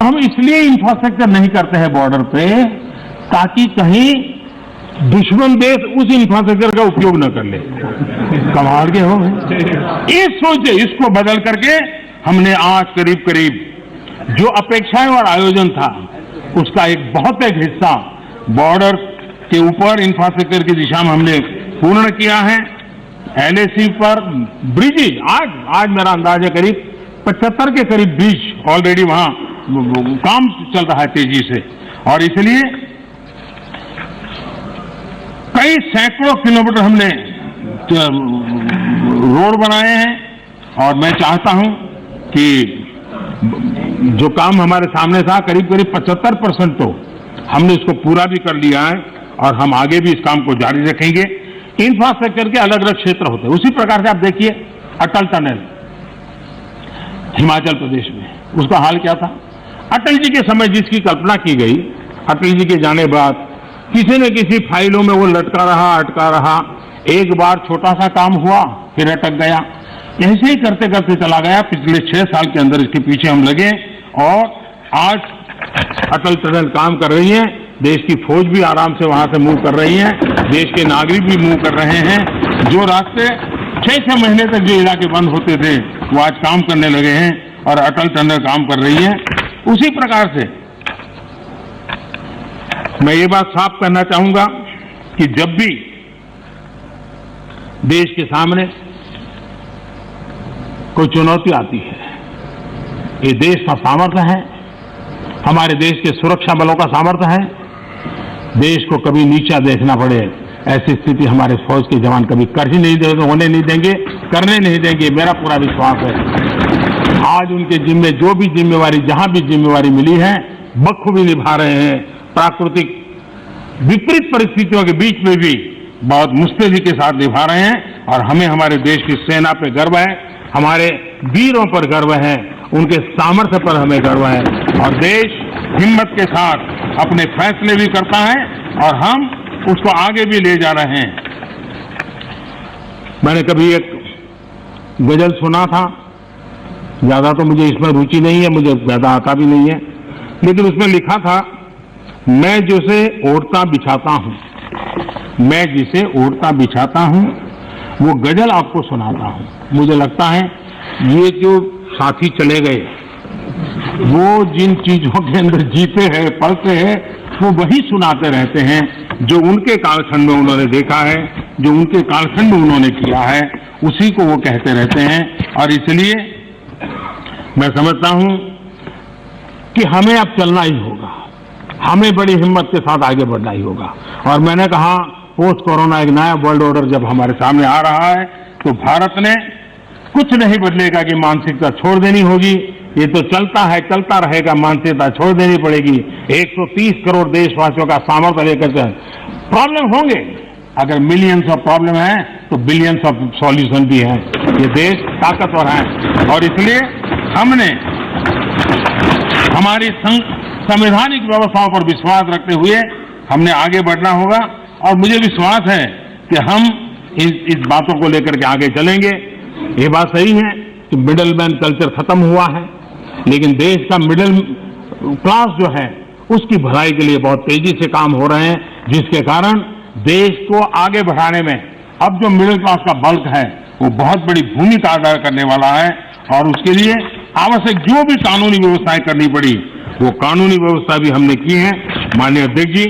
हम इसलिए इंफ्रास्ट्रक्चर नहीं करते हैं बॉर्डर पे ताकि कहीं दुश्मन देश उस इंफ्रास्ट्रक्चर का उपयोग न कर ले। कमाल के हो इस सोचे, इसको बदल करके हमने आज करीब करीब जो अपेक्षाएं और आयोजन था उसका एक बहुत एक हिस्सा बॉर्डर के ऊपर इंफ्रास्ट्रक्चर की दिशा में हमने पूर्ण किया है। LAC पर ब्रिजेज आज मेरा अंदाजा करीब 75 के करीब ब्रिज ऑलरेडी वहां काम चल रहा है तेजी से, और इसलिए कई सैकड़ों किलोमीटर हमने रोड बनाए हैं। और मैं चाहता हूं कि जो काम हमारे सामने था करीब करीब 75% तो हमने इसको पूरा भी कर लिया है और हम आगे भी इस काम को जारी रखेंगे। इंफ्रास्ट्रक्चर के अलग अलग क्षेत्र होते हैं। उसी प्रकार से आप देखिए अटल टनल हिमाचल प्रदेश में, उसका हाल क्या था। अटल जी के समय जिसकी कल्पना की गई, अटल जी के जाने बाद किसी न किसी फाइलों में वो लटका रहा अटका रहा। एक बार छोटा सा काम हुआ फिर अटक गया, ऐसे ही करते करते चला गया। पिछले 6 साल के अंदर इसके पीछे हम लगे और आज अटल टनल काम कर रही है। देश की फौज भी आराम से वहां से मूव कर रही है, देश के नागरिक भी मूव कर रहे हैं। जो रास्ते 6-6 महीने तक जो इलाके बंद होते थे वो आज काम करने लगे हैं और अटल टनल काम कर रही है। उसी प्रकार से मैं ये बात साफ करना चाहूंगा कि जब भी देश के सामने कोई चुनौती आती है, ये देश का सामर्थ्य है, हमारे देश के सुरक्षा बलों का सामर्थ्य है। देश को कभी नीचा देखना पड़े ऐसी स्थिति हमारे फौज के जवान कभी कर ही नहीं देंगे, होने नहीं देंगे, करने नहीं देंगे, मेरा पूरा विश्वास है। आज उनके जिम्मे जो भी जिम्मेवारी, जहां भी जिम्मेवारी मिली है बखूबी निभा रहे हैं। प्राकृतिक विपरीत परिस्थितियों के बीच में भी बहुत मुस्तैदी के साथ निभा रहे हैं और हमें हमारे देश की सेना पे गर्व है, हमारे वीरों पर गर्व है, उनके सामर्थ्य पर हमें गर्व है। और देश हिम्मत के साथ अपने फैसले भी करता है और हम उसको आगे भी ले जा रहे हैं। मैंने कभी एक गजल सुना था, ज्यादा तो मुझे इसमें रुचि नहीं है, मुझे ज्यादा आता भी नहीं है, लेकिन उसमें लिखा था, मैं जिसे ओढ़ता बिछाता हूं, मैं जिसे ओढ़ता बिछाता हूं वो गजल आपको सुनाता हूं। मुझे लगता है ये जो साथी चले गए वो जिन चीजों के अंदर जीते हैं, पलते हैं, वो वही सुनाते रहते हैं जो उनके कालखंड में उन्होंने देखा है, जो उनके कालखंड में उन्होंने किया है, उसी को वो कहते रहते हैं। और इसलिए मैं समझता हूं कि हमें अब चलना ही होगा, हमें बड़ी हिम्मत के साथ आगे बढ़ना ही होगा। और मैंने कहा पोस्ट कोरोना एक नया वर्ल्ड ऑर्डर जब हमारे सामने आ रहा है तो भारत ने कुछ नहीं बदलेगा कि मानसिकता छोड़ देनी होगी। ये तो चलता है, चलता रहेगा, मानसिकता छोड़ देनी पड़ेगी। 130 करोड़ देशवासियों का सामर्थ्य लेकर चल। प्रॉब्लम होंगे, अगर मिलियंस ऑफ प्रॉब्लम है तो बिलियंस ऑफ सॉल्यूशन भी है। ये देश ताकतवर है और इसलिए हमने हमारी संवैधानिक व्यवस्थाओं पर विश्वास रखते हुए हमने आगे बढ़ना होगा। और मुझे विश्वास है कि हम इस बातों को लेकर के आगे चलेंगे। ये बात सही है कि मिडिल मैन कल्चर खत्म हुआ है, लेकिन देश का मिडिल क्लास जो है उसकी भलाई के लिए बहुत तेजी से काम हो रहे हैं, जिसके कारण देश को आगे बढ़ाने में अब जो मिडिल क्लास का बल्क है वो बहुत बड़ी भूमिका अदा करने वाला है। और उसके लिए आवश्यक जो भी कानूनी व्यवस्थाएं करनी पड़ी वो कानूनी व्यवस्था भी हमने की है। माननीय अध्यक्ष जी,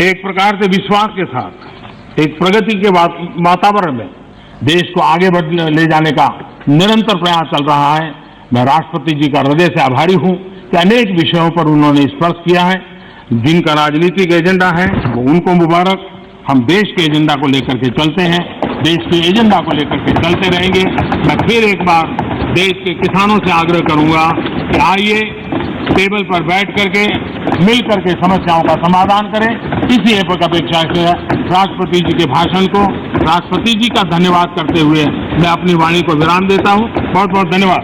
एक प्रकार से विश्वास के साथ एक प्रगति के वातावरण में देश को आगे ले जाने का निरंतर प्रयास चल रहा है। मैं राष्ट्रपति जी का हृदय से आभारी हूं कि अनेक विषयों पर उन्होंने स्पर्श किया है। जिनका राजनीतिक एजेंडा है वो उनको मुबारक। हम देश के एजेंडा को लेकर के चलते हैं, देश के एजेंडा को लेकर के चलते रहेंगे। मैं फिर एक बार देश के किसानों से आग्रह करूंगा कि आइए टेबल पर बैठ करके मिल करके समस्याओं का समाधान करें। इसी अपेक्षा से राष्ट्रपति जी के भाषण को राष्ट्रपति जी का धन्यवाद करते हुए मैं अपनी वाणी को विराम देता हूं। बहुत बहुत धन्यवाद।